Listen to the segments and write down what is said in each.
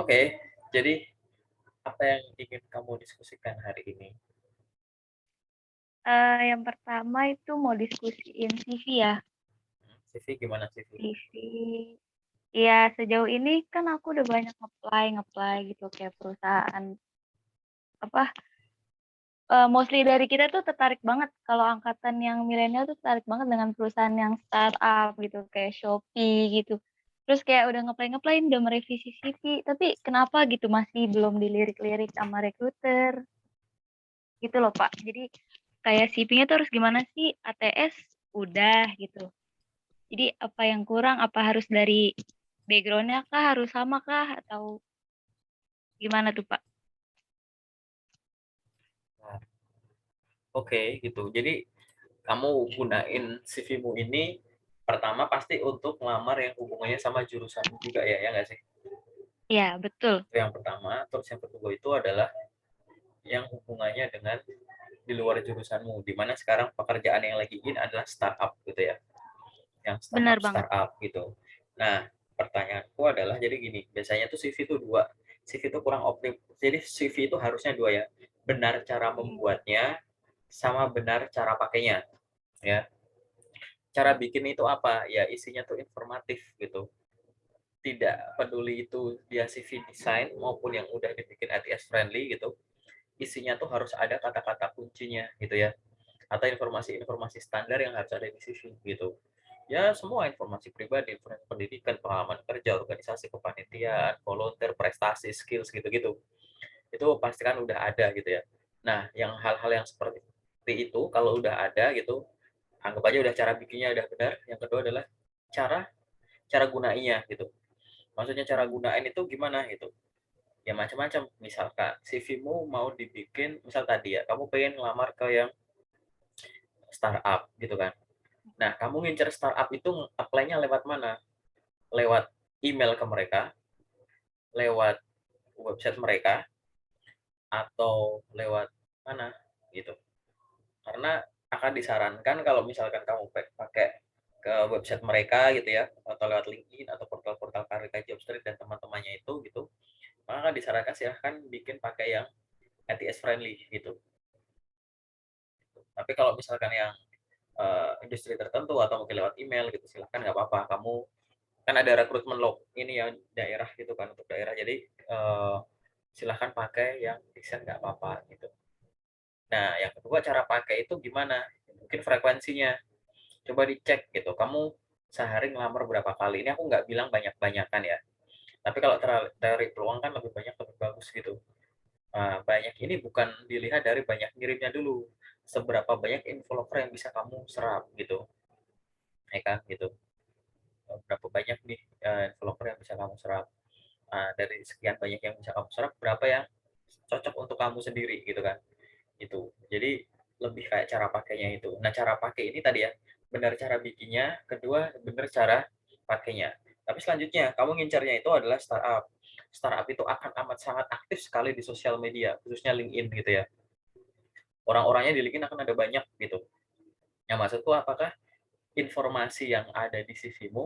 Oke, jadi apa yang ingin kamu diskusikan hari ini? Yang pertama itu mau diskusiin CV ya, CV gimana CV? CV. Iya, sejauh ini kan aku udah banyak nge-apply gitu kayak perusahaan apa, mostly dari kita tuh tertarik banget kalau angkatan yang milenial tuh tertarik banget dengan perusahaan yang startup gitu, kayak Shopee gitu. Terus kayak udah nge-apply, udah merevisi CV, tapi kenapa gitu masih belum dilirik-lirik sama recruiter, gitu loh, Pak. Jadi kayak CV-nya tuh harus gimana sih, ATS udah gitu. Jadi apa yang kurang, apa harus dari background-nya kah, harus sama kah, atau gimana tuh, Pak? Nah, oke gitu. Jadi kamu gunain CV-mu ini pertama pasti untuk ngelamar yang hubungannya sama jurusanmu juga ya, ya nggak sih? Iya, betul. Itu yang pertama. Terus yang kedua itu adalah yang hubungannya dengan di luar jurusanmu, di mana sekarang pekerjaan yang lagi in adalah startup gitu ya, yang Benar startup banget. startup gitu. Nah, pertanyaanku adalah jadi gini, biasanya tuh CV itu dua, CV itu kurang optim. Jadi CV itu harusnya dua ya, benar cara Mhm. membuatnya sama benar cara pakainya ya. Cara bikin itu apa? Ya isinya tuh informatif gitu. Tidak peduli itu dia CV desain maupun yang udah dibikin ATS friendly gitu. Isinya tuh harus ada kata-kata kuncinya gitu ya. Atau informasi-informasi standar yang harus ada di CV gitu. Ya semua informasi pribadi, informasi pendidikan, pengalaman kerja, organisasi, kepanitiaan, volunteer, prestasi, skills gitu-gitu. Itu pastikan udah ada gitu ya. Nah, yang hal-hal yang seperti itu kalau udah ada gitu, anggap aja udah cara bikinnya udah benar. Yang kedua adalah cara cara gunainya gitu. Maksudnya cara gunain itu gimana gitu. Ya macam-macam. Misalkan CV-mu mau dibikin, misal tadi ya, kamu pengen ngelamar ke yang startup gitu kan. Nah, kamu ngincer startup itu apply-nya lewat mana? Lewat email ke mereka, lewat website mereka, atau lewat mana gitu. Karena akan disarankan kalau misalkan kamu pakai ke website mereka gitu ya, atau lewat LinkedIn atau portal-portal karir kayak Jobstreet dan teman-temannya itu gitu, maka kan disarankan silahkan bikin pakai yang ATS friendly gitu. Tapi kalau misalkan yang industri tertentu atau mungkin lewat email gitu, silahkan nggak apa-apa. Kamu kan ada rekrutmen log ini ya daerah gitu kan untuk daerah. Jadi silahkan pakai yang desain nggak apa-apa gitu. Nah, yang kedua cara pakai itu gimana? Mungkin frekuensinya. Coba dicek gitu. Kamu sehari ngelamar berapa kali? Ini aku nggak bilang banyak-banyakan ya. Tapi kalau dari peluang kan lebih banyak lebih bagus gitu. Nah, banyak ini bukan dilihat dari banyak ngirimnya dulu. Seberapa banyak influencer yang bisa kamu serap gitu. Ya kan gitu. Berapa banyak nih influencer yang bisa kamu serap. Nah, dari sekian banyak yang bisa kamu serap, berapa yang cocok untuk kamu sendiri gitu kan. Itu. Jadi lebih kayak cara pakainya itu. Nah, cara pakai ini tadi ya, benar cara bikinnya, kedua benar cara pakainya. Tapi selanjutnya, kamu ngincarnya itu adalah startup. Startup itu akan amat sangat aktif sekali di sosial media, khususnya LinkedIn gitu ya. Orang-orangnya di LinkedIn akan ada banyak gitu. Yang maksudku apakah informasi yang ada di CV-mu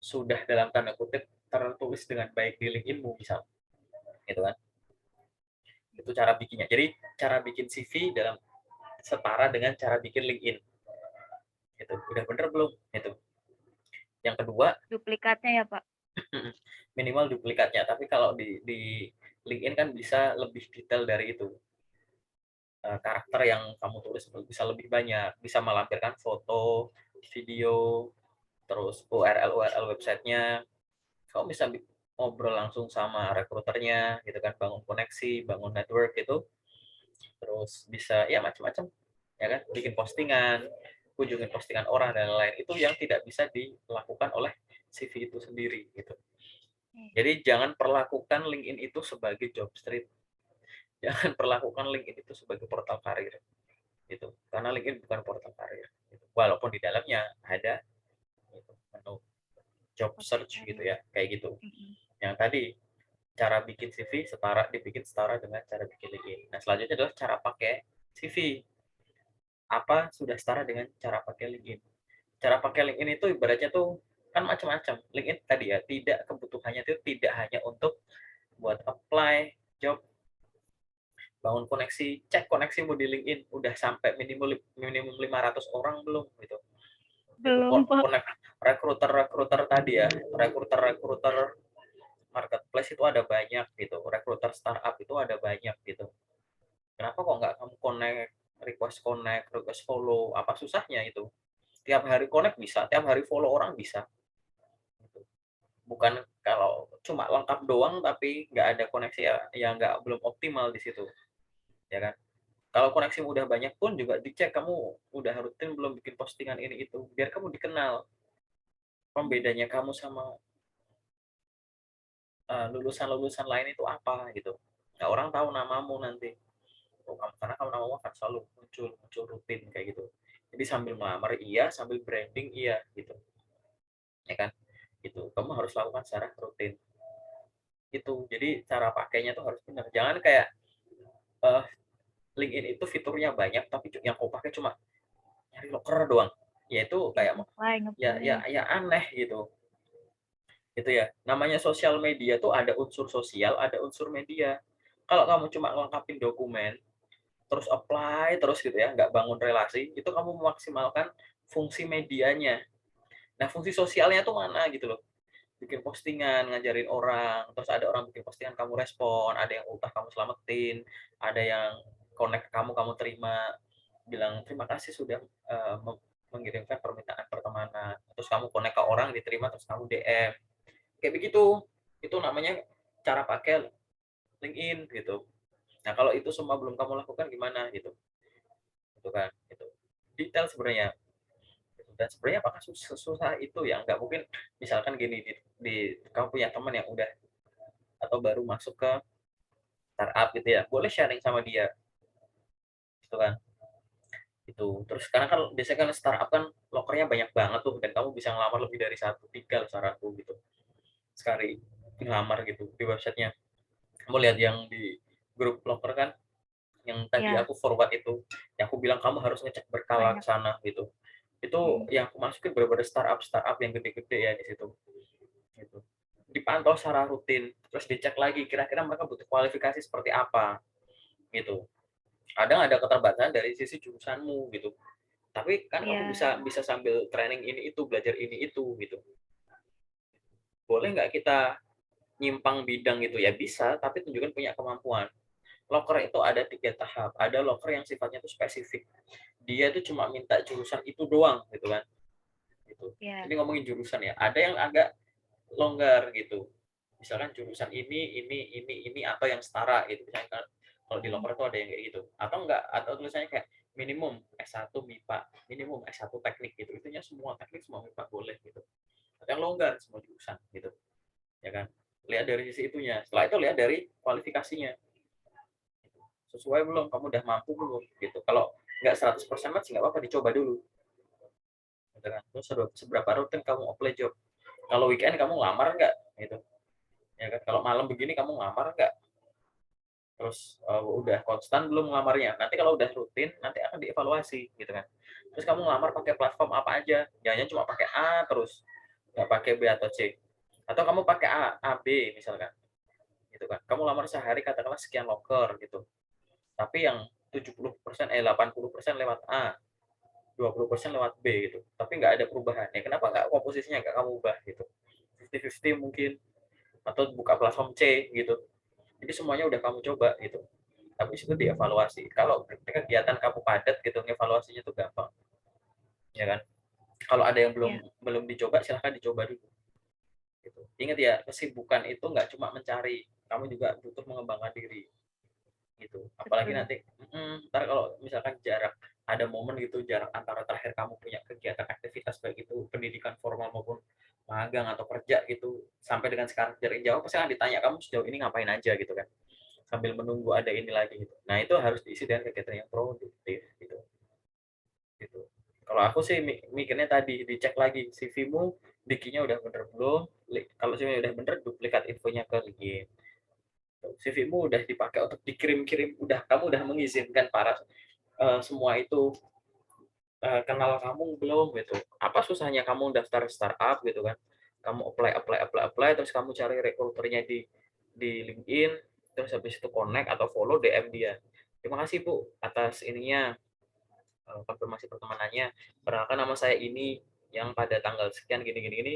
sudah dalam tanda kutip tertulis dengan baik di LinkedIn-mu misal, gitu kan? Itu cara bikinnya. Jadi cara bikin CV dalam setara dengan cara bikin LinkedIn. Gitu. Udah bener belum? Itu. Yang kedua, Duplikatnya ya, Pak? minimal duplikatnya. Tapi kalau di LinkedIn kan bisa lebih detail dari itu. Karakter yang kamu tulis bisa lebih banyak, bisa melampirkan foto, video, terus URL websitenya. Kamu bisa ngobrol langsung sama rekruternya, gitu kan, bangun koneksi, bangun network itu, terus bisa ya macam-macam, ya kan, bikin postingan, kunjungin postingan orang dan lain-lain itu yang tidak bisa dilakukan oleh CV itu sendiri gitu. Jadi jangan perlakukan LinkedIn itu sebagai job street, jangan perlakukan LinkedIn itu sebagai portal karir gitu. Karena LinkedIn bukan portal karir. Gitu. Walaupun di dalamnya ada gitu, menu job Portal search gitu karir. ya, kayak gitu. Mhm. Yang tadi cara bikin CV dibikin setara dengan cara bikin LinkedIn. Nah, selanjutnya adalah cara pakai CV. Apa sudah setara dengan cara pakai LinkedIn? Cara pakai LinkedIn itu ibaratnya tuh kan macam-macam. LinkedIn tadi ya, tidak kebutuhannya itu tidak hanya untuk buat apply job, bangun koneksi, cek koneksimu di LinkedIn udah sampai minimum minimum 500 orang belum gitu. Itu Belum, Pak. connect rekruter tadi ya, rekruter marketplace itu ada banyak gitu, rekruter startup itu ada banyak gitu. Kenapa kok nggak kamu connect, request follow, apa susahnya itu? Tiap hari connect bisa, tiap hari follow orang bisa. Gitu. Bukan kalau cuma lengkap doang tapi nggak ada koneksi ya, ya nggak belum optimal di situ, ya kan? Kalau koneksi udah banyak pun juga dicek kamu udah rutin belum bikin postingan ini itu, biar kamu dikenal. Pembedanya kamu sama lulusan-lulusan lain itu apa gitu. Nah, orang tahu namamu nanti. Oh, karena kamu namamu akan selalu muncul muncul rutin kayak gitu. Jadi sambil melamar iya, sambil branding iya gitu. Ya kan? Itu kamu harus lakukan secara rutin. Itu. Jadi cara pakainya tuh harus benar. Jangan kayak uh, LinkedIn itu fiturnya banyak tapi yang kau pakai cuma nyari loker doang. Ya itu Ya, kayak ngeplay, ngeplay. ya aneh gitu. Gitu ya. Namanya sosial media tuh ada unsur sosial, ada unsur media. Kalau kamu cuma lengkapin dokumen, terus apply terus gitu ya, nggak bangun relasi, itu kamu memaksimalkan fungsi medianya. Nah, fungsi sosialnya tuh mana gitu loh. Bikin postingan, ngajarin orang, terus ada orang bikin postingan kamu respon, ada yang utah kamu selamatin, ada yang connect kamu, kamu terima, bilang terima kasih sudah mengirimkan permintaan pertemanan. Terus kamu connect ke orang, diterima, terus kamu DM. Kayak begitu. Itu namanya cara pakai LinkedIn gitu. Nah, kalau itu semua belum kamu lakukan gimana gitu. Gitu kan. Itu detail sebenarnya. Dan sebenarnya apakah susah itu ya? Nggak mungkin misalkan gini kamu punya teman yang udah atau baru masuk ke startup gitu ya. Boleh sharing sama dia gitu kan. Itu. Terus sekarang kan biasanya kan startup kan lokernya banyak banget tuh dan kamu bisa ngelamar lebih dari 1, 3 saranku gitu. Sekali ngelamar gitu di websitenya. Kamu lihat yang di grup loker kan yang tadi Ya, aku forward itu, yang aku bilang kamu harus ngecek berkala ke banyak. sana gitu. Itu Mm. yang aku masukin benar-benar startup yang gede-gede ya di situ. Gitu. Dipantau secara rutin, terus dicek lagi kira-kira mereka butuh kualifikasi seperti apa gitu. Kadang ada keterbatasan dari sisi jurusanmu gitu. Tapi kan kamu Ya, bisa bisa sambil training ini itu, belajar ini itu gitu. Boleh nggak kita nyimpang bidang gitu ya bisa, tapi tunjukkan punya kemampuan. Loker itu ada 3 tahap. Ada loker yang sifatnya itu spesifik. Dia itu cuma minta jurusan itu doang gitu kan. Gitu. ya. Ini ngomongin jurusan ya. Ada yang agak longgar gitu. Misalkan jurusan ini atau yang setara gitu. Misalkan kalau di Mm. loker itu ada yang kayak gitu. Atau enggak, atau tulisannya kayak minimum S1 MIPA, minimum S1 teknik gitu. Itunya semua teknik, semua MIPA boleh gitu. Atau yang longgar semua jurusan gitu. Ya kan? Lihat dari sisi itunya. Setelah itu lihat dari kualifikasinya. Sesuai belum? Kamu udah mampu belum? Gitu. Kalau nggak 100% match nggak apa-apa, dicoba dulu. Gitu kan? Terus seberapa rutin kamu apply job? Kalau weekend kamu ngelamar nggak? Gitu. Ya kan? Kalau malam begini kamu ngelamar nggak? Terus udah konstan belum ngelamarnya? Nanti kalau udah rutin, nanti akan dievaluasi gitu kan. Terus kamu ngelamar pakai platform apa aja? Jangan cuma pakai A terus, nggak pakai B atau C. Atau kamu pakai A B misalkan, gitu kan. Kamu lamar sehari katakanlah sekian loker gitu. Tapi yang 70% 80% lewat A, 20% lewat B gitu. Tapi nggak ada perubahan. Ya kenapa nggak komposisinya nggak kamu ubah gitu? 50-50 mungkin, atau buka platform C gitu. Jadi semuanya udah kamu coba gitu. Tapi itu dievaluasi. Kalau kegiatan kamu padat gitu, evaluasinya tuh gampang, ya kan? Kalau ada yang belum Ya, belum dicoba, silahkan dicoba dulu. Gitu. Ingat ya, kesibukan itu nggak cuma mencari, kamu juga butuh mengembangkan diri. Gitu. Apalagi betul. nanti, ntar kalau misalkan jarak, ada momen gitu, jarak antara terakhir kamu punya kegiatan aktivitas baik itu pendidikan formal maupun magang atau kerja gitu, sampai dengan sekarang jarak jauh, pasti akan ditanya kamu sejauh ini ngapain aja gitu kan, sambil menunggu ada ini lagi gitu. Nah itu harus diisi dengan kegiatan yang produktif gitu. Gitu. Kalau aku sih mikirnya tadi dicek lagi CV-mu, dikinya udah bener belum? Kalau CV udah bener, duplikat infonya ke LinkedIn. CV-mu udah dipakai untuk dikirim-kirim, kamu udah mengizinkan para semua itu kenal kamu belum gitu. Apa susahnya kamu daftar startup gitu kan. Kamu apply, terus kamu cari rekruternya di LinkedIn, terus habis itu connect atau follow DM dia. Terima kasih Bu atas ininya, konfirmasi pertemanannya. Perkenalkan nama saya ini yang pada tanggal sekian gini gini gini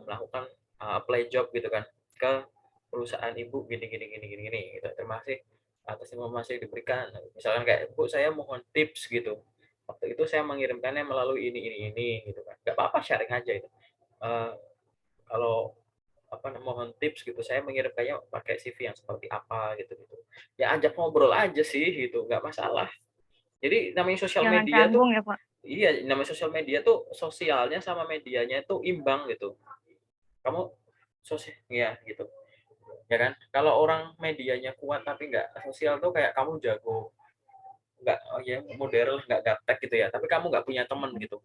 melakukan apply job gitu kan ke perusahaan Ibu gini gini gini gini gini gitu. Terima kasih atas informasi yang diberikan. Misalkan kayak Bu saya mohon tips gitu. Waktu itu saya mengirimkannya melalui ini gitu kan. Gak apa-apa sharing aja itu. Eh, kalau mohon tips gitu, saya mengirimkannya pakai CV yang seperti apa gitu gitu. Ya ajak ngobrol aja sih gitu, nggak masalah. Jadi namanya sosial Jangan media canggung tuh ya, Pak. iya, namanya sosial media tuh sosialnya sama medianya itu imbang gitu. Kamu ya gitu. Ya kan? Kalau orang medianya kuat tapi nggak sosial tuh kayak kamu jago, nggak ya modern, nggak gaptek gitu ya. Tapi kamu nggak punya teman gitu.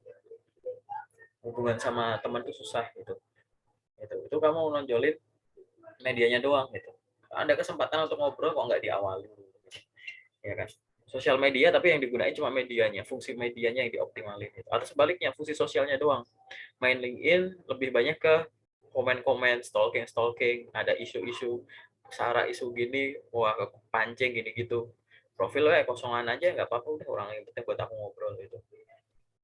Hubungan sama teman tuh susah gitu. Itu kamu nonjolin medianya doang gitu. Ada kesempatan untuk ngobrol kok nggak diawali, ya kan? Sosial media tapi yang digunakan cuma medianya, fungsi medianya yang dioptimalin gitu. Atau sebaliknya fungsi sosialnya doang. Main LinkedIn lebih banyak ke komen-komen, stalking, ada isu-isu sara isu gini, wah pancing gini gitu. Profilnya kosongan aja nggak apa-apa udah orang yang penting buat aku ngobrol gitu.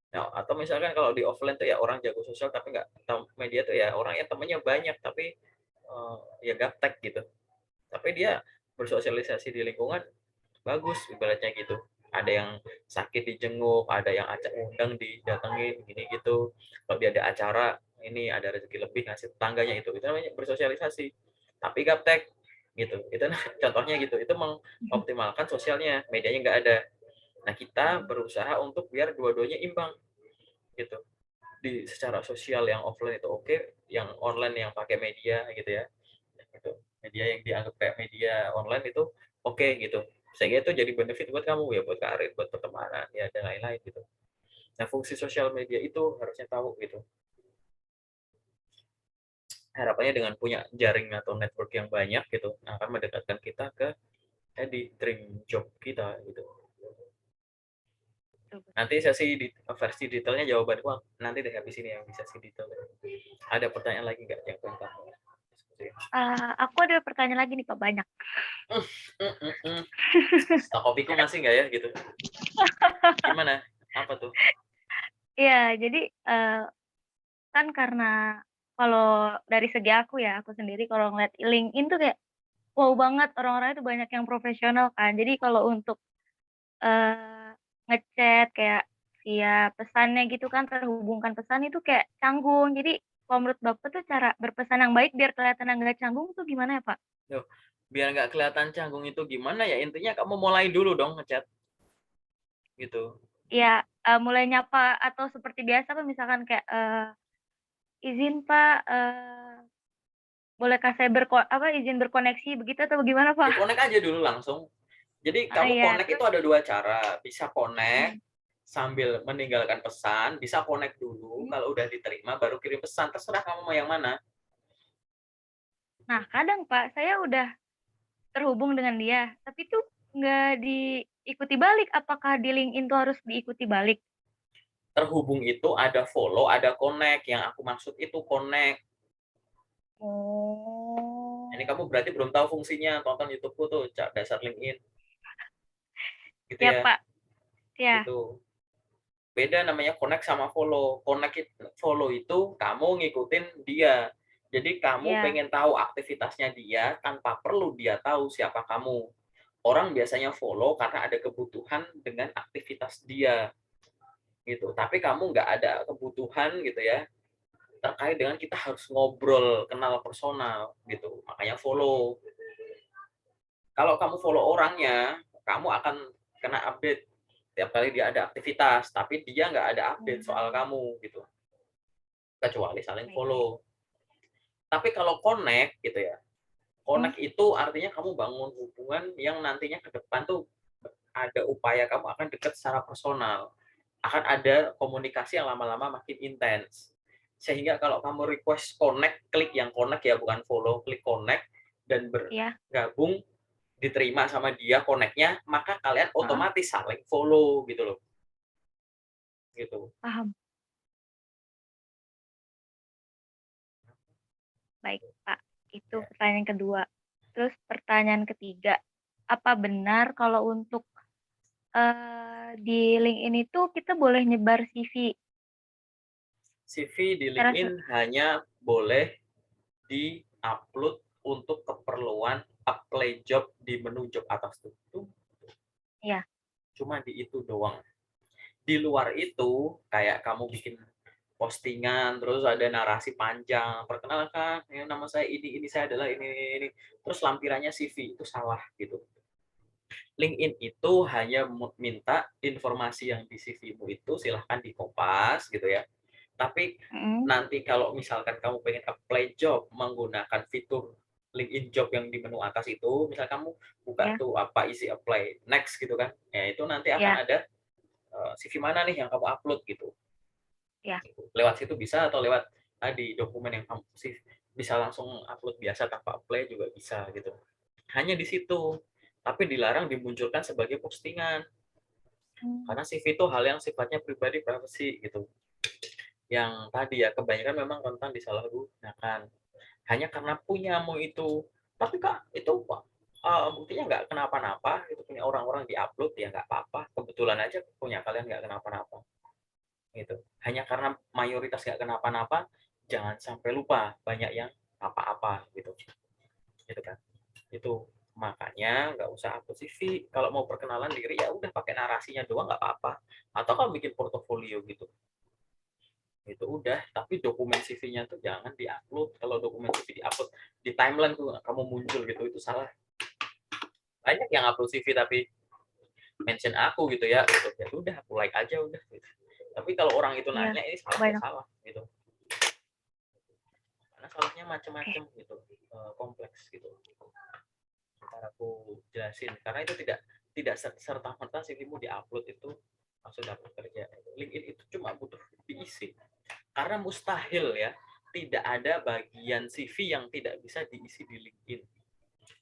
Nah, atau misalkan kalau di offline tuh ya orang jago sosial tapi nggak media tuh ya orang yang temennya banyak tapi ya gaptek gitu. Tapi dia bersosialisasi di lingkungan bagus ibaratnya gitu. Ada yang sakit dijenguk, ada yang acak undang didatengin gini gitu. Kalau dia ada acara ini ada rezeki lebih ngasih tetangganya itu namanya bersosialisasi. Tapi gaptek gitu. Itu contohnya gitu. Itu mengoptimalkan sosialnya, medianya nggak ada. Nah, kita berusaha untuk biar dua-duanya imbang gitu. Di secara sosial yang offline itu oke, yang online yang pakai media gitu ya. Gitu. Media yang dianggap kayak media online itu oke gitu. Sehingga itu jadi benefit buat kamu ya, buat karir, buat pertemanan ya dan lain-lain gitu. Nah, fungsi sosial media itu harusnya tahu gitu. Harapannya dengan punya jaring atau network yang banyak gitu akan mendekatkan kita ke di dream job kita gitu. Nanti sesi versi detailnya jawabanku nanti deh habis ini yang bisa sesi detail. Ada pertanyaan lagi nggak yang pengen kamu diskusi? Aku ada pertanyaan lagi nih, Pak, banyak. Stok kopiku masih nggak ya gitu? Gimana? Apa tuh? Iya, jadi, kan karena kalau dari segi aku ya, aku sendiri kalau ngeliat LinkedIn tuh kayak, wow banget orang-orangnya tuh banyak yang profesional kan. Jadi kalau untuk, eee, nge-chat kayak via pesannya gitu kan, terhubungkan pesan itu kayak canggung. Jadi kalau menurut Bapak tuh cara berpesan yang baik biar kelihatan nggak canggung tuh gimana ya, Pak? Loh, biar nggak kelihatan canggung itu gimana ya, intinya kamu mulai dulu dong ngechat, gitu. Iya, mulai nyapa atau seperti biasa Pak, misalkan kayak, "Izin Pak, bolehkah saya izin berkoneksi," begitu atau bagaimana, Pak? Ya connect aja dulu langsung. Jadi kamu Iya, connect itu terus ada 2 cara, bisa connect mhm, sambil meninggalkan pesan, bisa connect dulu, mhm. kalau udah diterima baru kirim pesan, terserah kamu mau yang mana. Nah, kadang Pak, saya udah terhubung dengan dia, tapi tuh nggak diikuti balik. Apakah di LinkedIn tuh harus diikuti balik? Terhubung itu ada follow, ada connect, yang aku maksud itu connect. Ini Oh. kamu berarti belum tahu fungsinya, tonton YouTube-ku tuh, dasar LinkedIn, gitu Ya, ya, Pak, ya, gitu. Beda namanya connect sama follow. Follow itu kamu ngikutin dia. Jadi kamu iya. pengen tahu aktivitasnya dia tanpa perlu dia tahu siapa kamu. Orang biasanya follow karena ada kebutuhan dengan aktivitas dia gitu. Tapi kamu nggak ada kebutuhan gitu ya terkait dengan kita harus ngobrol, kenal personal gitu. Makanya follow. Kalau kamu follow orangnya, kamu akan kena update tiap kali dia ada aktivitas, tapi dia nggak ada update soal Mmm, kamu gitu. Kecuali saling baik baik. follow. Tapi kalau connect gitu ya, Mhm, connect itu artinya kamu bangun hubungan yang nantinya ke depan tuh ada upaya kamu akan dekat secara personal. Akan ada komunikasi yang lama-lama makin intens. Sehingga kalau kamu request connect, klik yang connect ya, bukan follow, klik connect dan iya, bergabung diterima sama dia connect-nya, maka kalian heeh. otomatis saling follow gitu loh. gitu. paham. Baik, Kak. Itu Ya. pertanyaan kedua. Terus pertanyaan ketiga, apa benar kalau untuk, di LinkedIn itu kita boleh nyebar CV? CV di Karena se LinkedIn hanya boleh di-upload untuk keperluan apply job di menu job atas tuh. iya, Cuma di itu doang. Di luar itu, kayak kamu bikin postingan, terus ada narasi panjang, "Perkenalkan, ya nama saya ini saya adalah ini," terus lampirannya CV, itu salah gitu. LinkedIn itu hanya minta informasi yang di CV-mu itu silahkan dikopas gitu ya. Tapi mhm, nanti kalau misalkan kamu pengen apply job menggunakan fitur LinkedIn Job yang di menu atas itu, misal kamu buka iya tuh apa isi apply next gitu kan, ya itu nanti akan iya ada CV mana nih yang kamu upload gitu. iya, Lewat situ bisa atau lewat tadi dokumen yang kamu bisa langsung upload biasa tanpa apply juga bisa gitu. Hanya di situ, tapi dilarang dimunculkan sebagai postingan. mmm, Karena CV itu hal yang sifatnya pribadi, privacy gitu. Yang tadi ya kebanyakan memang rentan disalahgunakan. Hanya karena punyamu itu. Tapi Kak, itu buktinya nggak kenapa-napa, itu punya orang-orang di-upload ya nggak apa-apa. Kebetulan aja punya kalian nggak kenapa-napa. Gitu. Hanya karena mayoritas nggak kenapa-napa, jangan sampai lupa banyak yang apa-apa gitu. Gitu kan. Itu makanya nggak usah upload CV. Kalau mau perkenalan diri ya udah pakai narasinya doang nggak apa-apa. Atau kalau bikin portofolio gitu. Itu udah, tapi dokumen CV-nya tuh jangan diupload. Kalau dokumen CV diupload di timeline tuh kamu muncul gitu, itu salah. Banyak yang upload CV tapi mention aku gitu ya, gitu. Ya udah, aku like aja udah. Gitu. Tapi kalau orang itu iya, nanya ini salah ya banyak, salah gitu. Karena salahnya oke, macam-macam gitu, kompleks gitu. Ntar aku jelasin. Karena itu tidak tidak serta merta CV-mu diupload itu langsung dapat kerja. LinkedIn itu cuma butuh diisi. Karena mustahil ya, tidak ada bagian CV yang tidak bisa diisi di LinkedIn.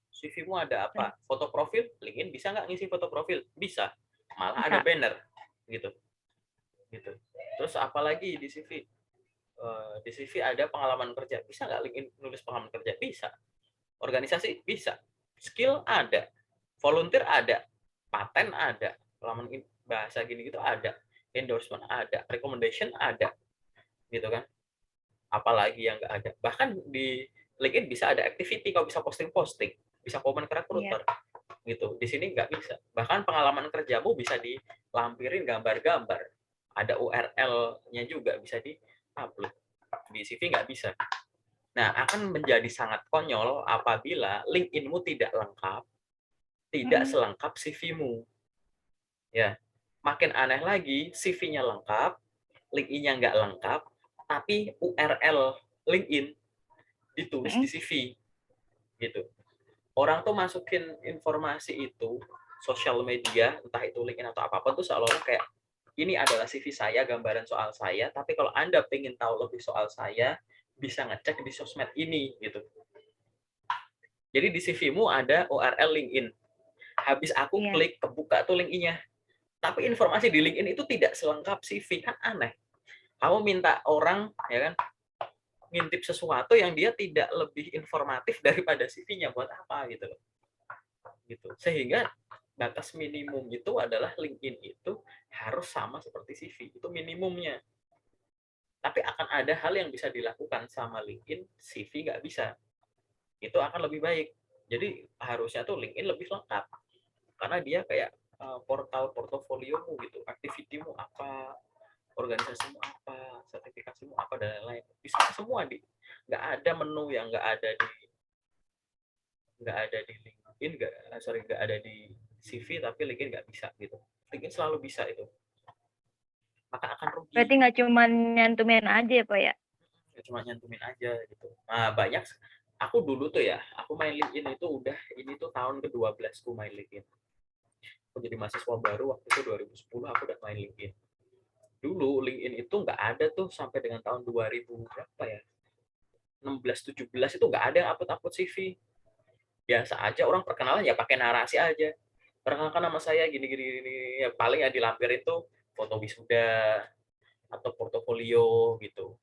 CV-mu ada bener, apa? Foto profil, LinkedIn bisa nggak ngisi foto profil? Bisa. Malah ada bisa banner, gitu. Gitu. Terus apalagi di CV? Di CV ada pengalaman kerja. Bisa nggak LinkedIn nulis pengalaman kerja? Bisa. Organisasi? Bisa. Skill ada. Volunteer ada. Paten ada. Pengalaman bahasa gini gitu ada. Endorsement ada. Recommendation ada. Gitu kan? Apalagi yang nggak ada. Bahkan di LinkedIn bisa ada activity, kalau bisa posting-posting, bisa komen ke iya recruiter, gitu. Di sini nggak bisa. Bahkan pengalaman kerjamu bisa dilampirin gambar-gambar. Ada URL-nya juga bisa di-upload. Di CV nggak bisa. Nah, akan menjadi sangat konyol apabila LinkedIn-mu tidak lengkap, tidak mhm, selengkap CV-mu. Ya, makin aneh lagi, CV-nya lengkap, LinkedIn-nya nggak lengkap, tapi URL LinkedIn ditulis di mhm, CV gitu. Orang tuh masukin informasi itu sosial media, entah itu LinkedIn atau apapun tuh seolah-olah kayak ini adalah CV saya, gambaran soal saya, tapi kalau Anda pengen tahu lebih soal saya, bisa ngecek di sosmed ini gitu. Jadi di CV-mu ada URL LinkedIn. Habis aku iya klik kebuka tuh link-nya. Tapi informasi di LinkedIn itu tidak selengkap CV, kan aneh. Kamu minta orang ya kan ngintip sesuatu yang dia tidak lebih informatif daripada CV-nya, buat apa gitu loh. Gitu. Sehingga batas minimum itu adalah LinkedIn itu harus sama seperti CV. Itu minimumnya. Tapi akan ada hal yang bisa dilakukan sama LinkedIn, CV nggak bisa. Itu akan lebih baik. Jadi harusnya tuh LinkedIn lebih lengkap. Karena dia kayak portal portofoliomu gitu, aktivitimu apa, organisasimu apa, sertifikasimu apa dan lain-lain. Bisa semua di, nggak ada menu yang nggak ada di LinkedIn, nggak ada di CV tapi LinkedIn nggak bisa gitu. LinkedIn selalu bisa itu, maka akan berarti rugi. nggak cuman nyantumin aja ya, Pak, ya? Cuma nyantumin aja gitu. Nah banyak, aku dulu tuh ya, aku main LinkedIn itu udah, ini tuh tahun ke-12 ku main LinkedIn. Aku jadi mahasiswa baru waktu itu 2010 aku udah main LinkedIn. Dulu LinkedIn itu nggak ada tuh sampai dengan tahun 2000 berapa ya, 16 17 itu nggak ada yang upload CV. Biasa aja orang perkenalan ya pakai narasi aja. Perkenalkan nama saya gini gini gini, ya paling yang dilampirin tuh foto wisuda, atau portofolio gitu.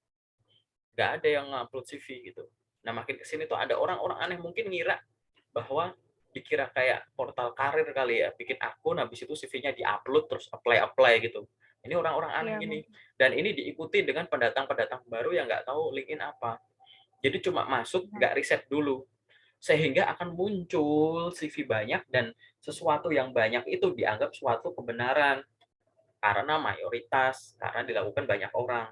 Nggak ada yang ngupload CV gitu. Nah makin kesini tuh ada orang-orang aneh mungkin ngira bahwa dikira kayak portal karir kali ya, bikin akun habis itu CV-nya diupload terus apply gitu. Ini orang-orang aneh Iya, gini. mungkin. Dan ini diikuti dengan pendatang-pendatang baru yang nggak tahu LinkedIn apa. Jadi cuma masuk, Nah, nggak riset dulu. Sehingga akan muncul CV banyak dan sesuatu yang banyak itu dianggap suatu kebenaran. Karena mayoritas, karena dilakukan banyak orang.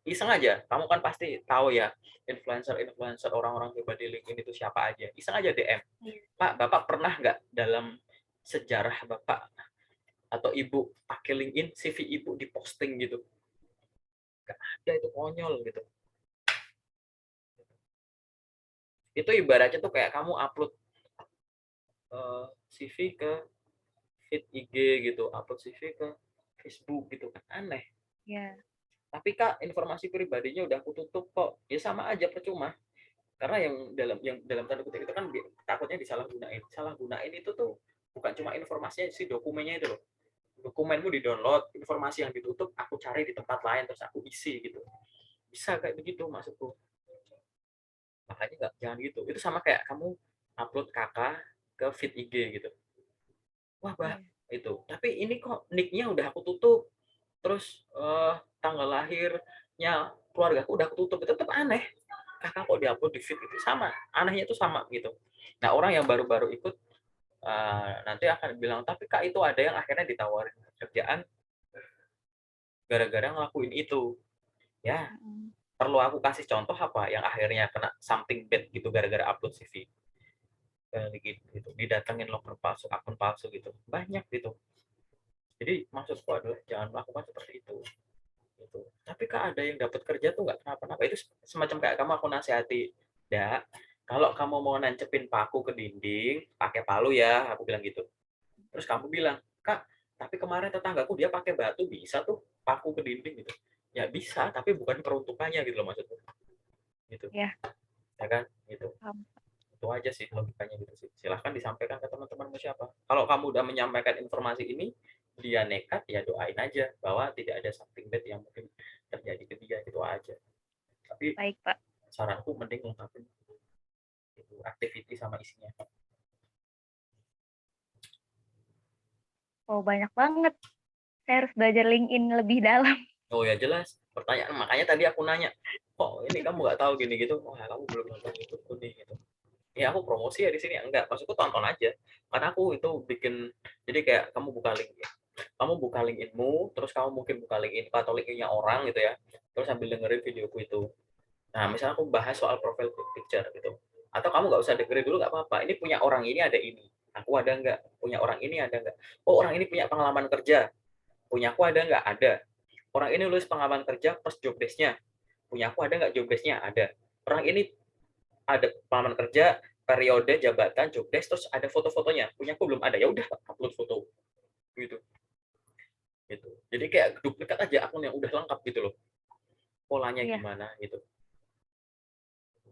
Iseng aja, kamu kan pasti tahu ya, influencer-influencer orang-orang hebat di LinkedIn itu siapa aja. Iseng aja DM, iya. Pak, Bapak pernah nggak dalam sejarah Bapak atau Ibu pakai LinkedIn, CV Ibu diposting gitu? Nggak ada, itu konyol gitu. Itu ibaratnya tuh kayak kamu upload CV ke feed IG gitu, upload CV ke Facebook gitu kan aneh. Iya. Tapi Kak, informasi pribadinya udah aku tutup kok. Ya sama aja percuma. Karena yang dalam tanda kutip itu kan takutnya disalahgunain. Salahgunain itu tuh bukan cuma informasinya si dokumennya itu loh. Dokumenmu di-download, informasi yang ditutup aku cari di tempat lain terus aku isi gitu. Bisa kayak begitu maksudku. Makanya nggak jangan gitu. Itu sama kayak kamu upload kakak ke feed IG gitu. Wah, bah, Iya. itu. Tapi ini kok nick-nya udah aku tutup. Terus tanggal lahirnya keluargaku udah aku tutup. Itu tetap aneh. Kakak kok diupload di feed itu sama. Anehnya itu sama gitu. Nah, orang yang baru-baru ikut nanti akan bilang, tapi Kak itu ada yang akhirnya ditawarin kerjaan gara-gara ngelakuin itu. Ya, Mm-mm. perlu aku kasih contoh apa yang akhirnya kena something bad gitu gara-gara upload CV. Gitu. Didatengin loker palsu, akun palsu gitu. Banyak gitu. Jadi maksudku adalah jangan melakukan seperti itu. Gitu. Tapi Kak ada yang dapat kerja tuh nggak kenapa-napa. Itu semacam kayak kamu aku nasihati. Ya, kalau kamu mau nancepin paku ke dinding, pakai palu ya, aku bilang gitu. Terus kamu bilang, Kak, tapi kemarin tetanggaku dia pakai batu bisa tuh paku ke dinding gitu. Ya bisa, tapi bukan peruntukannya gitu loh maksudku. Gitu. Iya, Ya kan? Gitu. paham. Itu aja sih logikanya gitu sih. Silahkan disampaikan ke teman-temanmu siapa. Kalau kamu udah menyampaikan informasi ini, dia nekat, ya doain aja bahwa tidak ada something bad yang mungkin terjadi ke dia gitu aja. Tapi Baik, Pak. saranku mending lengkapin itu activity sama isinya. Oh, banyak banget. Saya harus belajar LinkedIn lebih dalam. Oh ya jelas. Pertanyaan makanya tadi aku nanya, kok ini kamu nggak tahu gini gitu? Wah kamu belum nonton YouTube nih gitu. Ya aku promosi ya di sini enggak. Maksudku tonton aja. Karena aku itu bikin jadi kayak kamu buka link ya. Kamu buka LinkedIn-mu, terus kamu mungkin buka LinkedIn atau LinkedIn-nya orang gitu ya. Terus sambil dengerin videoku itu. Nah, misalnya aku bahas soal profile picture gitu. Atau kamu nggak usah dengerin dulu nggak apa-apa. Ini punya orang ini ada ini. Aku ada nggak? Punya orang ini ada nggak? Oh, orang ini punya pengalaman kerja. Punya aku ada nggak? Ada. Orang ini nulis pengalaman kerja plus job desk-nya. Punya aku ada nggak job desk-nya? Ada. Orang ini ada pengalaman kerja, periode, jabatan, job desk, terus ada foto-fotonya. Punya aku belum ada. Ya udah, upload foto gitu. Gitu. Jadi kayak duplikat aja akun yang udah lengkap gitu loh. Polanya Iya, gimana gitu.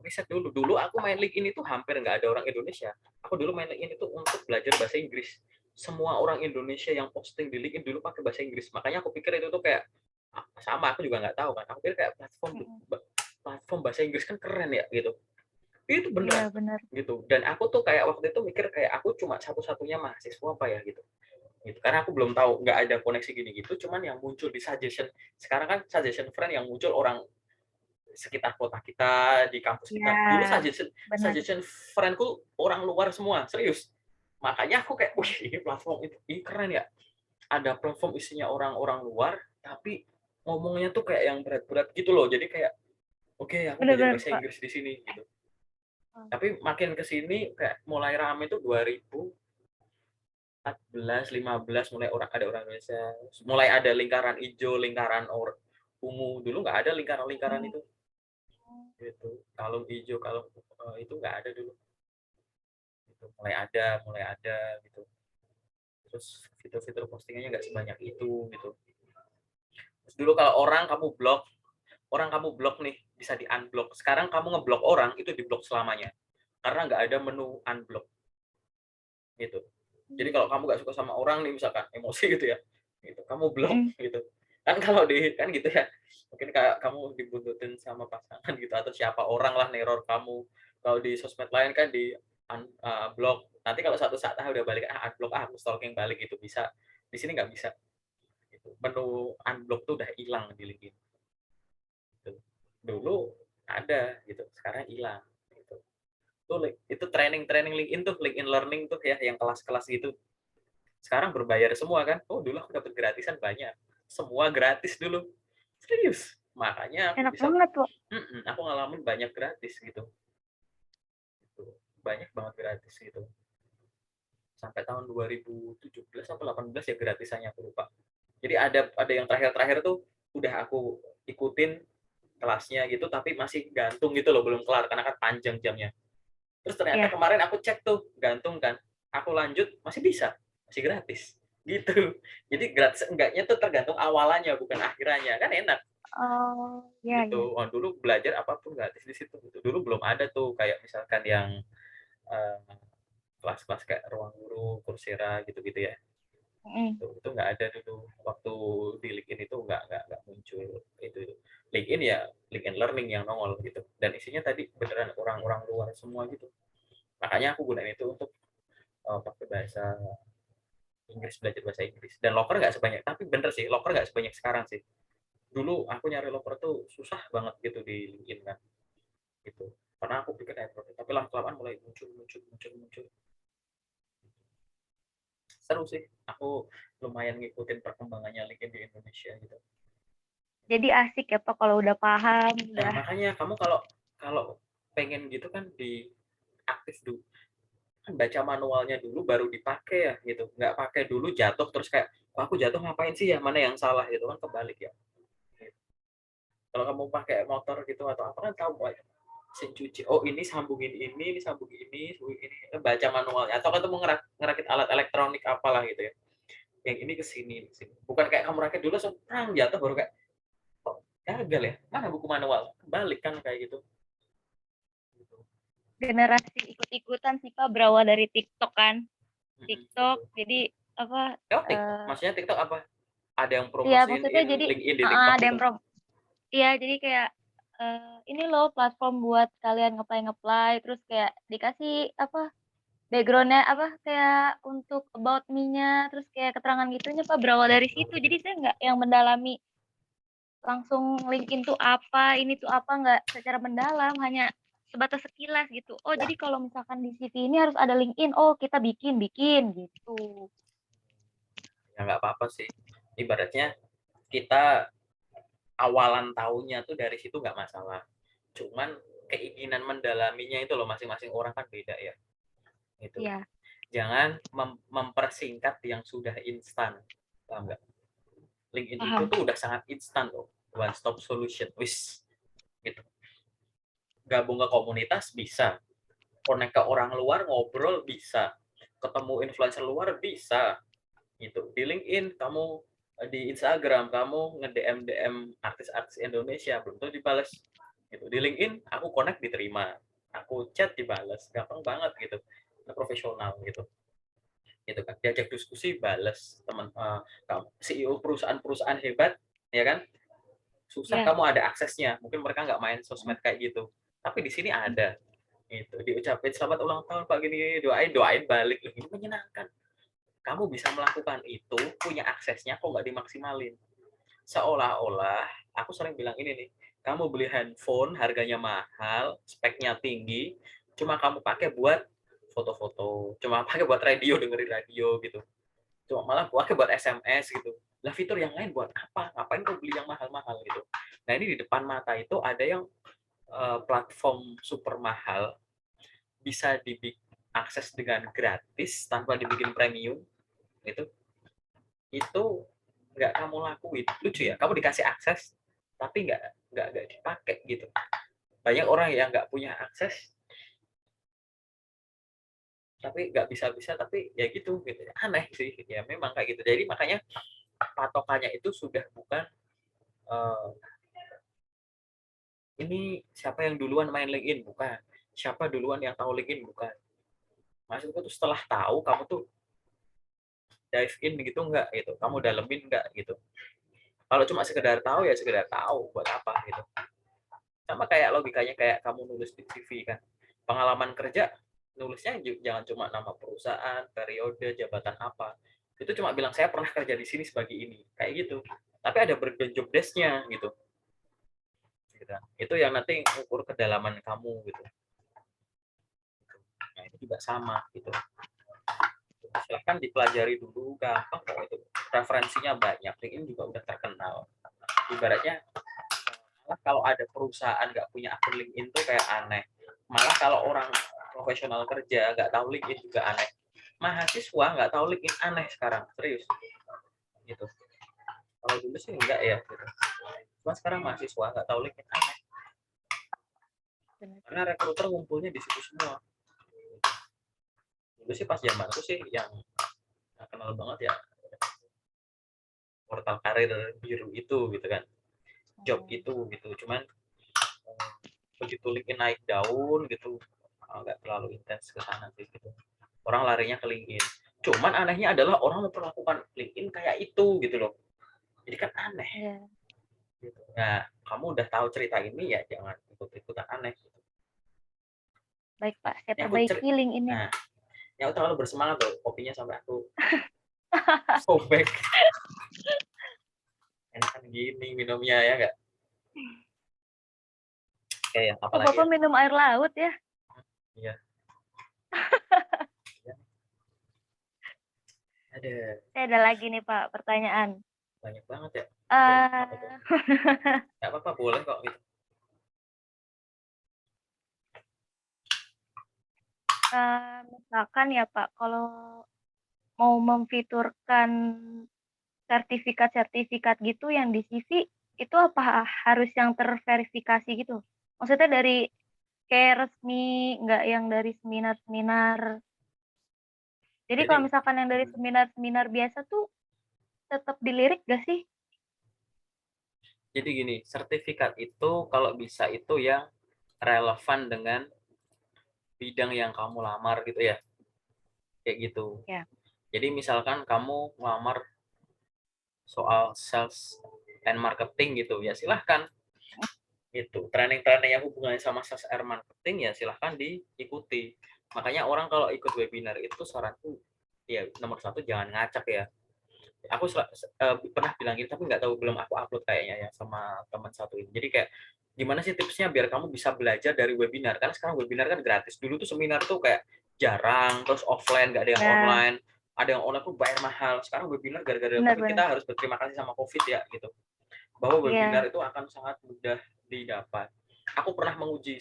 Riset dulu. Dulu aku main LinkedIn itu hampir nggak ada orang Indonesia. Aku dulu main LinkedIn itu untuk belajar bahasa Inggris. Semua orang Indonesia yang posting di LinkedIn dulu pakai bahasa Inggris. Makanya aku pikir itu tuh kayak sama aku juga nggak tahu kan. Aku pikir kayak mm-mm. platform bahasa Inggris kan keren ya gitu. Itu Iya, beneran benar. gitu. Dan aku tuh kayak waktu itu mikir kayak aku cuma satu-satunya mahasiswa apa ya gitu. Gitu. Karena aku belum tahu, nggak ada koneksi gini gitu. Cuman yang muncul di suggestion sekarang kan suggestion friend yang muncul orang sekitar kota kita, di kampus Iya, kita. Dulu suggestion benar. suggestion friendku orang luar semua, serius. Makanya aku kayak, wih ini platform itu ini keren ya. Ada platform isinya orang-orang luar, tapi ngomongnya tuh kayak yang berat-berat gitu loh. Jadi kayak, oke aku belajar Benar-benar, bahasa Pak. Inggris di sini gitu. Oh, Tapi makin ke sini kayak mulai rame tuh 2014, 15 mulai ada orang Indonesia, mulai ada lingkaran hijau, lingkaran ungu. Dulu nggak ada lingkaran-lingkaran oh, itu. Gitu. Kalung hijau, kalung itu nggak ada dulu. Gitu. Mulai ada gitu. Terus fitur-fitur postingannya nggak sebanyak itu gitu. Terus dulu kalau orang kamu blok nih bisa di unblock. Sekarang kamu ngeblok orang itu diblok selamanya. Karena nggak ada menu unblock gitu. Jadi kalau kamu nggak suka sama orang nih misalkan emosi gitu ya, gitu, kamu blok mm-mm. gitu. Kan kalau kan gitu ya, mungkin kayak kamu dibuntutin sama pasangan gitu atau siapa orang lah neror kamu. Kalau di sosmed lain kan blok. Nanti kalau suatu saat udah balik, unblock, aku stalking balik gitu bisa. Di sini nggak bisa gitu. Menu unblock tuh udah hilang di LinkedIn gitu. Dulu ada gitu, sekarang hilang gitu. Itu training LinkedIn tuh, LinkedIn Learning tuh ya yang kelas-kelas gitu. Sekarang berbayar semua kan. Oh, dulu aku dapat gratisan banyak. Semua gratis dulu. Serius. Makanya aku Enak bisa banget loh. aku ngalamin banyak gratis gitu. Banyak banget gratis gitu. Sampai tahun 2017 atau 18 ya gratisannya aku lupa. Jadi ada yang terakhir-terakhir tuh udah aku ikutin kelasnya gitu tapi masih gantung gitu loh, belum kelar karena kan panjang jamnya. Terus ternyata Ya. kemarin aku cek tuh, gantung kan. Aku lanjut masih bisa, masih gratis. Gitu. Jadi gratis enggaknya tuh tergantung awalannya bukan akhirannya. Kan enak. Oh, ya Gitu. ya. Oh, dulu belajar apapun gratis di situ gitu. Dulu belum ada tuh kayak misalkan yang eh, kelas-kelas kayak Ruang Guru, Coursera gitu-gitu ya. Mm. Itu nggak ada dulu waktu di LinkedIn itu nggak muncul itu. LinkedIn ya LinkedIn Learning yang nongol gitu. Dan isinya tadi beneran orang-orang luar semua gitu. Makanya aku gunain itu untuk pakai bahasa Inggris, belajar bahasa Inggris. Dan loker nggak sebanyak, tapi bener sih, loker nggak sebanyak sekarang sih. Dulu aku nyari loker tuh susah banget gitu di LinkedIn kan gitu, karena aku pikir effort tapi lama-kelamaan mulai muncul. Seru sih, aku lumayan ngikutin perkembangannya LinkedIn di Indonesia gitu. Jadi asik ya Pak kalau udah paham, Nah udah. makanya kamu kalau kalau pengen gitu kan di aktif dulu kan, baca manualnya dulu baru dipakai ya gitu, nggak pakai dulu jatuh terus kayak aku jatuh ngapain sih ya, mana yang salah gitu kan, kebalik ya. Kalau kamu pakai motor gitu atau apa kan tahu mesin cuci, oh ini sambungin ini sambungin ini, baca manualnya atau ketemu ngerakit alat elektronik apalah gitu ya, yang ini ke sini bukan kayak kamu rakit dulu langsung jatuh baru kayak kok gagal ya, mana buku manual, balik kan kayak gitu. Generasi ikut-ikutan sih Pak, berawal dari TikTok kan. TikTok, Gitu. jadi apa, Oh, TikTok maksudnya TikTok apa, ada yang iya maksudnya promosiin jadi LinkedIn di TikTok ada gitu. yang iya jadi kayak ini loh platform buat kalian ngeplay terus kayak dikasih apa backgroundnya apa kayak untuk about me-nya terus kayak keterangan gitunya Pak, berawal dari situ jadi saya nggak yang mendalami langsung LinkedIn tuh apa ini tuh apa, nggak secara mendalam, hanya sebatas sekilas gitu. Oh jadi kalau misalkan di CV ini harus ada LinkedIn, oh kita bikin bikin gitu. Ya nggak apa-apa sih, ibaratnya kita awalan tahunnya tuh dari situ nggak masalah, cuman keinginan mendalaminya itu loh, masing-masing orang kan beda ya itu. Iya, Jangan mempersingkat yang sudah instan, paham nggak? LinkedIn itu paham. tuh udah sangat instan loh, one stop solution, wis gitu. Gabung ke komunitas bisa, connect ke orang luar ngobrol bisa, ketemu influencer luar bisa gitu. Di LinkedIn kamu, di Instagram kamu nge-DM DM artis-artis Indonesia belum tentu dibalas gitu. Di LinkedIn aku connect diterima, aku chat dibalas, gampang banget gitu, profesional gitu. Gitu kan, diajak diskusi balas teman, CEO perusahaan-perusahaan hebat ya kan, susah Iya. kamu ada aksesnya, mungkin mereka nggak main sosmed kayak gitu, tapi di sini ada itu, diucapin selamat ulang tahun Pak gini, doain doain balik, ini menyenangkan. Kamu bisa melakukan itu, punya aksesnya kok nggak dimaksimalin, seolah-olah aku sering bilang ini nih, kamu beli handphone harganya mahal, speknya tinggi, cuma kamu pakai buat foto-foto, cuma pakai buat radio, dengerin radio gitu, cuma malah pakai buat SMS gitu. Lah fitur yang lain buat apa? Ngapain kau beli yang mahal-mahal gitu? Nah ini di depan mata itu ada yang platform super mahal bisa diakses dengan gratis tanpa dibikin premium itu nggak kamu lakuin, lucu ya, kamu dikasih akses tapi nggak dipakai gitu. Banyak orang yang nggak punya akses tapi nggak bisa-bisa tapi ya gitu gitu, aneh sih ya, memang kayak gitu. Jadi makanya patokannya itu sudah bukan uh, ini siapa yang duluan main LinkedIn, bukan siapa duluan yang tahu LinkedIn, bukan. Maksudku tuh setelah tahu kamu tuh dive in gitu nggak gitu, kamu dalemin nggak gitu. Kalau cuma sekedar tahu ya sekedar tahu, buat apa gitu. Sama kayak logikanya kayak kamu nulis di CV kan. Pengalaman kerja nulisnya jangan cuma nama perusahaan, periode, jabatan apa. Itu cuma bilang saya pernah kerja di sini sebagai ini, kayak gitu. Tapi ada breakdown job desk-nya gitu. Itu yang nanti ukur kedalaman kamu gitu. Nah, itu juga sama gitu. Silahkan dipelajari dulu, gampang kok itu. Referensinya banyak, LinkedIn juga udah terkenal. Ibaratnya malah kalau ada perusahaan nggak punya akun LinkedIn tuh kayak aneh. Malah kalau orang profesional kerja nggak tahu LinkedIn juga aneh. Mahasiswa nggak tahu LinkedIn aneh sekarang, serius. Gitu. Kalau dulu sih enggak ya. Gitu. Cuma sekarang mahasiswa nggak tahu LinkedIn aneh. Karena rekruter ngumpulnya di situ semua. Dulu sih pas zaman itu sih yang kenal banget ya portal karir biru itu gitu kan, job itu gitu. Cuman begitu LinkedIn naik daun gitu nggak terlalu intens ke sana sih gitu. Orang larinya ke LinkedIn. Cuman anehnya adalah orang memperlakukan LinkedIn kayak itu gitu loh. Jadi kan aneh. Yeah. Gitu. Nah, kamu udah tahu cerita ini ya jangan ikut-ikutan aneh. Gitu. Baik Pak, saya Yang perbaiki link ini. Nah, yang terlalu bersemangat tuh kopinya sampai aku sobek. Enakan gini minumnya ya nggak? Kayak apa Oh, lagi Bapak ya? minum air laut ya? Iya. Ada Saya ada lagi nih Pak, pertanyaan. banyak banget ya. Oke, apa tuh? Uh, Nggak apa-apa, boleh kok gitu. Misalkan ya Pak, kalau mau memfiturkan sertifikat-sertifikat gitu yang di CV, itu apa harus yang terverifikasi gitu? Maksudnya dari kayak resmi, nggak yang dari seminar-seminar. Jadi kalau Jadi misalkan yang dari seminar-seminar biasa tuh tetap dilirik gak sih? jadi gini, sertifikat itu kalau bisa itu yang relevan dengan bidang yang kamu lamar gitu ya. Kayak gitu. Ya. Jadi misalkan kamu ngelamar soal sales and marketing gitu, ya silahkan. Itu training-training yang hubungannya sama sales and marketing ya silahkan diikuti. Makanya orang kalau ikut webinar itu saranku ya nomor satu jangan ngacak ya. Aku pernah bilang ini tapi nggak tahu belum aku upload kayaknya ya sama teman satu ini. Jadi kayak gimana sih tipsnya biar kamu bisa belajar dari webinar? Karena sekarang webinar kan gratis. Dulu tuh seminar tuh kayak jarang, terus offline nggak ada yang Ya, online, ada yang online tuh bayar mahal. Sekarang webinar gara-gara tapi kita benar-benar. harus berterima kasih sama COVID ya gitu. Bahwa webinar Iya. itu akan sangat mudah didapat. Aku pernah menguji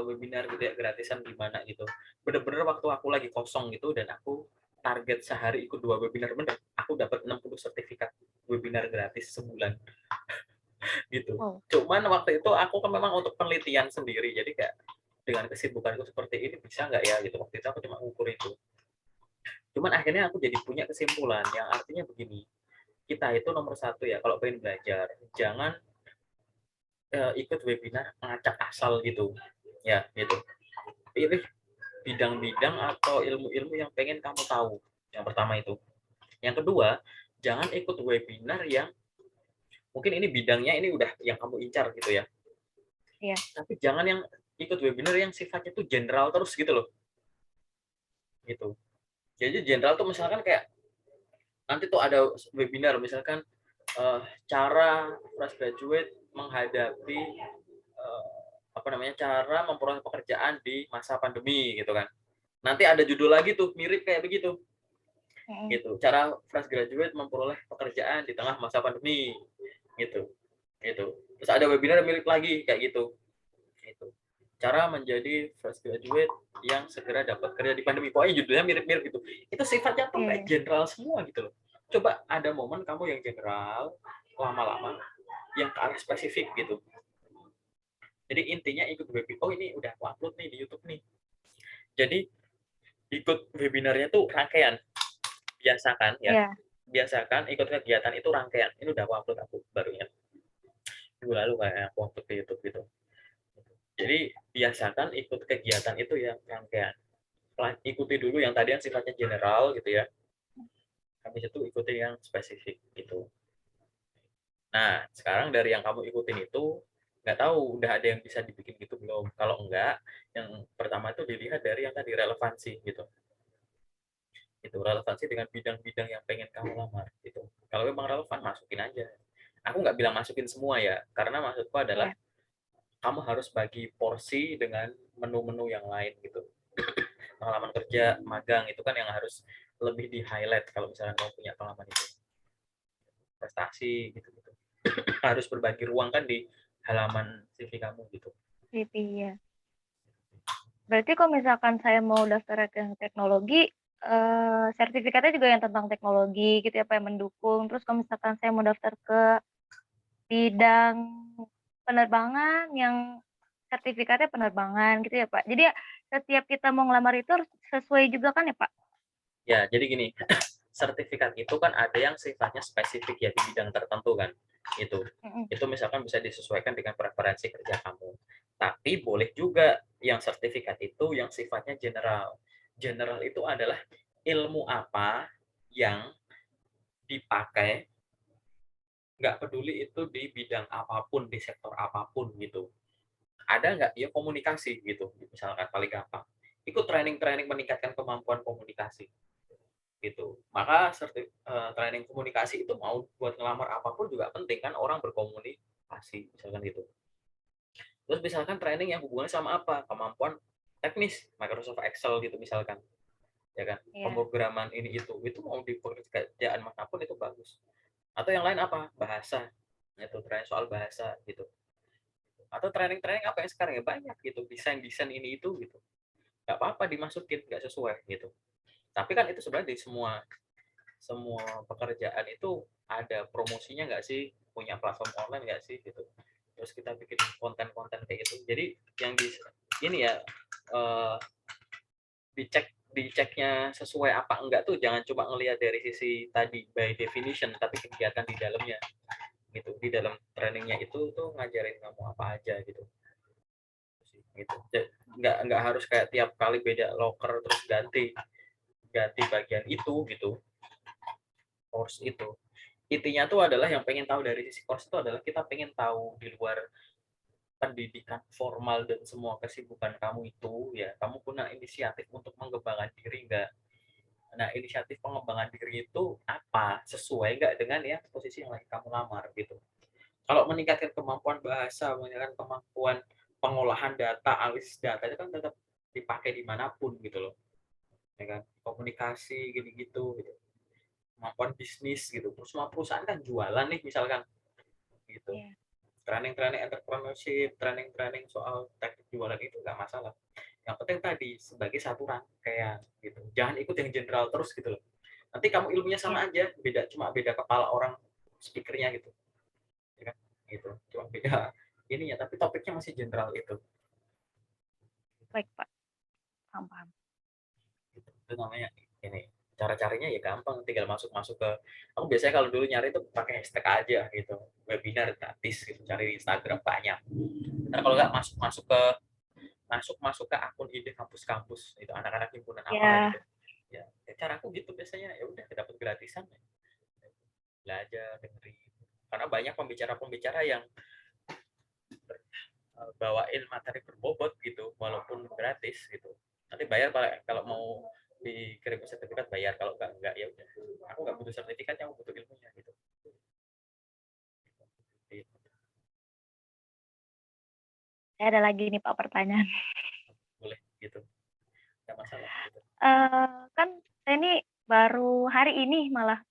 webinar gitu ya gratisan gimana gitu. Bener-bener waktu aku lagi kosong gitu dan aku target sehari ikut 2 webinar bener, aku dapat 60 sertifikat webinar gratis sebulan gitu. Wow. Cuman waktu itu aku kan memang untuk penelitian sendiri, jadi kayak dengan kesibukanku seperti ini bisa nggak ya gitu. Waktu itu aku cuma ukur itu. Cuman akhirnya aku jadi punya kesimpulan yang artinya begini, kita itu nomor satu ya kalau pengen belajar, jangan ikut webinar ngacak asal gitu ya gitu. Pilih bidang-bidang atau ilmu-ilmu yang pengen kamu tahu. Yang pertama itu. Yang kedua, jangan ikut webinar yang mungkin ini bidangnya ini udah yang kamu incar gitu ya. Iya. Tapi jangan yang ikut webinar yang sifatnya tuh general terus gitu loh. Gitu. Jadi general tuh misalkan kayak nanti tuh ada webinar misalkan cara fresh graduate menghadapi apa namanya cara memperoleh pekerjaan di masa pandemi gitu kan. Nanti ada judul lagi tuh mirip kayak begitu. Gitu. Cara fresh graduate memperoleh pekerjaan di tengah masa pandemi gitu. Gitu. Terus ada webinar mirip lagi kayak gitu. Gitu. Cara menjadi fresh graduate yang segera dapat kerja di pandemi. Pokoknya judulnya mirip-mirip gitu. Itu sifatnya tuh kayak Iya. general semua gitu loh. Coba ada momen kamu yang general, lama-lama yang ke arah spesifik gitu. Jadi intinya ikut webinar. Oh ini udah aku upload nih di YouTube nih. Jadi ikut webinarnya tuh rangkaian. Biasakan ya. Iya. Biasakan ikut kegiatan itu rangkaian. Ini udah aku upload aku baru ingat. Minggu lalu kayak aku upload di YouTube gitu. Jadi biasakan ikut kegiatan itu yang rangkaian. Ikuti dulu yang tadi yang sifatnya general gitu ya. Habis itu ikuti yang spesifik gitu. Nah, sekarang dari yang kamu ikutin itu, nggak tahu udah ada yang bisa dibikin gitu belum. Kalau enggak, yang pertama itu dilihat dari yang tadi relevansi gitu. Itu relevansi dengan bidang-bidang yang pengen kamu lamar gitu. Kalau memang relevan, masukin aja. Aku nggak bilang masukin semua ya, karena maksudku adalah Ya, kamu harus bagi porsi dengan menu-menu yang lain gitu. Pengalaman kerja, magang itu kan yang harus lebih di highlight kalau misalnya kamu punya pengalaman itu. Prestasi gitu-gitu. Harus berbagi ruang kan di halaman CV kamu gitu. CV ya. Berarti kalau misalkan saya mau daftar ke teknologi, sertifikatnya juga yang tentang teknologi gitu ya, Pak, yang mendukung. Terus kalau misalkan saya mau daftar ke bidang penerbangan yang sertifikatnya penerbangan gitu ya, Pak. Jadi ya setiap kita mau ngelamar itu harus sesuai juga kan ya, Pak? Ya, jadi gini, sertifikat itu kan ada yang sifatnya spesifik ya di bidang tertentu kan. Itu. Mhm. Itu misalkan bisa disesuaikan dengan preferensi kerja kamu. Tapi boleh juga yang sertifikat itu yang sifatnya general. General itu adalah ilmu apa yang dipakai, nggak peduli itu di bidang apapun, di sektor apapun gitu. Ada nggak? Ya komunikasi gitu, misalkan paling gampang. Ikut training-training meningkatkan kemampuan komunikasi gitu. Maka training komunikasi itu mau buat ngelamar apapun juga penting kan orang berkomunikasi misalkan gitu. Terus misalkan training yang hubungannya sama apa? Kemampuan teknis, Microsoft Excel gitu misalkan, ya kan? Iya. Pemrograman ini itu mau di pekerjaan manapun itu bagus. Atau yang lain apa? Bahasa. Itu training soal bahasa gitu. Atau training-training apa yang sekarang ya banyak gitu, desain-desain ini itu gitu. Gak apa-apa dimasukin, gak sesuai gitu. Tapi kan itu sebenarnya di semua semua pekerjaan itu ada promosinya nggak sih, punya platform online nggak sih gitu, terus kita bikin konten-konten kayak gitu. Jadi yang di ini ya, eh, diceknya sesuai apa enggak tuh jangan cuma ngelihat dari sisi tadi by definition, tapi kegiatan di dalamnya gitu. Di dalam trainingnya itu tuh ngajarin kamu apa aja gitu gitu. Nggak harus kayak tiap kali beda loker terus ganti ganti bagian itu gitu, course itu. Intinya tuh adalah yang pengen tahu dari sisi course itu adalah kita pengen tahu di luar pendidikan formal dan semua kesibukan kamu itu ya, kamu punya inisiatif untuk mengembangkan diri nggak. Nah, inisiatif pengembangan diri itu apa, sesuai nggak dengan ya posisi yang lagi kamu lamar gitu. Kalau meningkatkan kemampuan bahasa, meningkatkan kemampuan pengolahan data, analisis data itu kan tetap dipakai dimanapun gitu loh, ya kan, komunikasi gitu-gitu gitu, kemampuan bisnis gitu. Terus semua perusahaan kan jualan nih misalkan gitu. Iya. Training-training entrepreneurship, training-training soal teknik jualan itu nggak masalah. Yang penting tadi sebagai satu rangkaian gitu. Jangan ikut yang general terus gitu loh. Nanti kamu ilmunya Iya. sama aja, beda cuma beda kepala orang speakernya gitu. Ya kan? Gitu. Cuma beda ininya, tapi topiknya masih general itu. Baik, Pak. Paham paham. Gitu. Itu namanya ini. Cara carinya ya gampang, tinggal masuk-masuk ke, aku biasanya kalau dulu nyari itu pakai hashtag aja gitu, webinar gratis gitu, cari di Instagram banyak. Ntar kalau nggak masuk-masuk ke akun ide kampus-kampus itu, anak-anak himpunan apa Ya, gitu ya. Caraku gitu biasanya, ya udah dapat gratisan ya. Belajar dengerin, karena banyak pembicara-pembicara yang bawain materi berbobot gitu walaupun gratis gitu. Nanti bayar kalau mau dikirim sertifikat bayar, kalau enggak ya udah, aku nggak butuh sertifikatnya, aku butuh ilmunya gitu. saya ada lagi nih, Pak, pertanyaan. Boleh gitu, nggak masalah gitu. Kan saya ini baru hari ini malah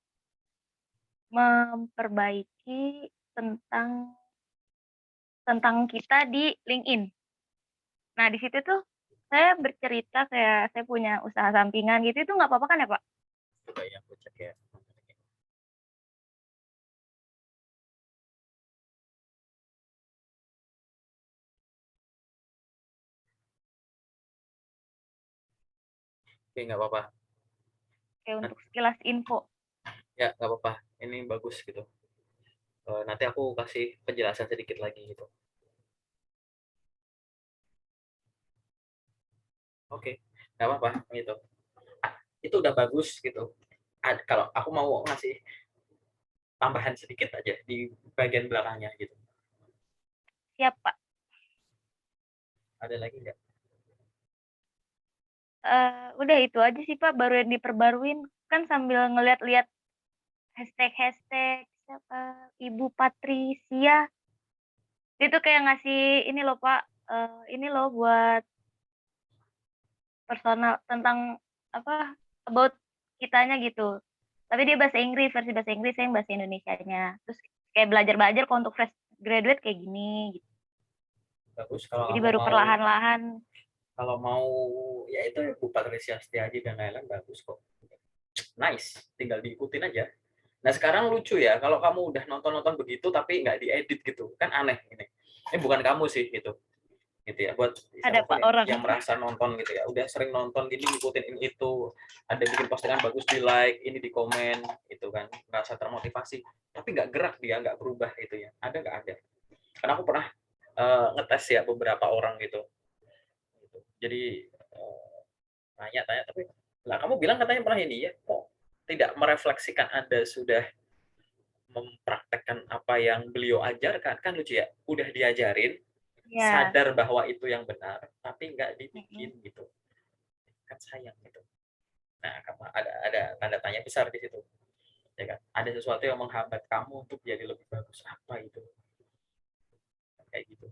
memperbaiki tentang kita di LinkedIn. Nah, di situ tuh saya bercerita kayak saya punya usaha sampingan gitu, itu nggak apa-apa kan ya, Pak? Coba ya aku cek ya. Oke, nggak apa-apa. Kayak untuk sekilas info. Ya nggak apa-apa, ini bagus gitu. Nanti aku kasih penjelasan sedikit lagi gitu. Oke, nggak apa-apa gitu. Itu udah bagus gitu. Kalau aku mau ngasih tambahan sedikit aja di bagian belakangnya gitu. Siap, Pak. Ada lagi nggak? Udah itu aja sih, Pak, baru yang diperbaruin. Kan sambil ngeliat-liat hashtag-hashtag siapa, Ibu Patricia. Itu kayak ngasih ini loh, Pak, ini loh buat personal tentang apa, about kitanya gitu. Tapi dia bahasa Inggris, versi bahasa Inggris, saya yang bahasa Indonesianya. Terus kayak belajar-belajar kok untuk fresh graduate kayak gini gitu. Bagus kalau Jadi kamu baru mau, perlahan-lahan. ya itu Bu Patricia Setiaji dan lain-lain, bagus kok. Nice, tinggal diikutin aja. Nah sekarang lucu ya, kalau kamu udah nonton-nonton begitu tapi nggak diedit gitu, kan aneh ini. Ini bukan kamu sih gitu ya. Buat Ada, siapapun Pak, orang. yang merasa nonton gitu ya, udah sering nonton gini, ngikutin ini itu, ada bikin postingan bagus di like, ini di komen, itu kan, merasa termotivasi, tapi nggak gerak dia, nggak berubah itu ya. Ada nggak ada? Karena aku pernah ngetes ya beberapa orang gitu. Jadi tanya-tanya, tapi lah kamu bilang katanya pernah ini ya, kok tidak merefleksikan Anda sudah mempraktekkan apa yang beliau ajarkan, kan lucu ya, udah diajarin, Ya. sadar bahwa itu yang benar, tapi nggak Mm-mm. dibikin gitu, kan sayang gitu. Nah, ada tanda tanya besar di situ, ya kan? Ada sesuatu yang menghambat kamu untuk jadi lebih bagus, apa itu? Kayak gitu.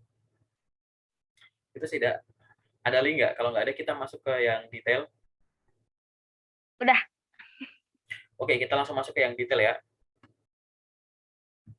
Itu sih, ada link nggak? Kalau nggak ada, kita masuk ke yang detail. Udah. Oke, kita langsung masuk ke yang detail ya.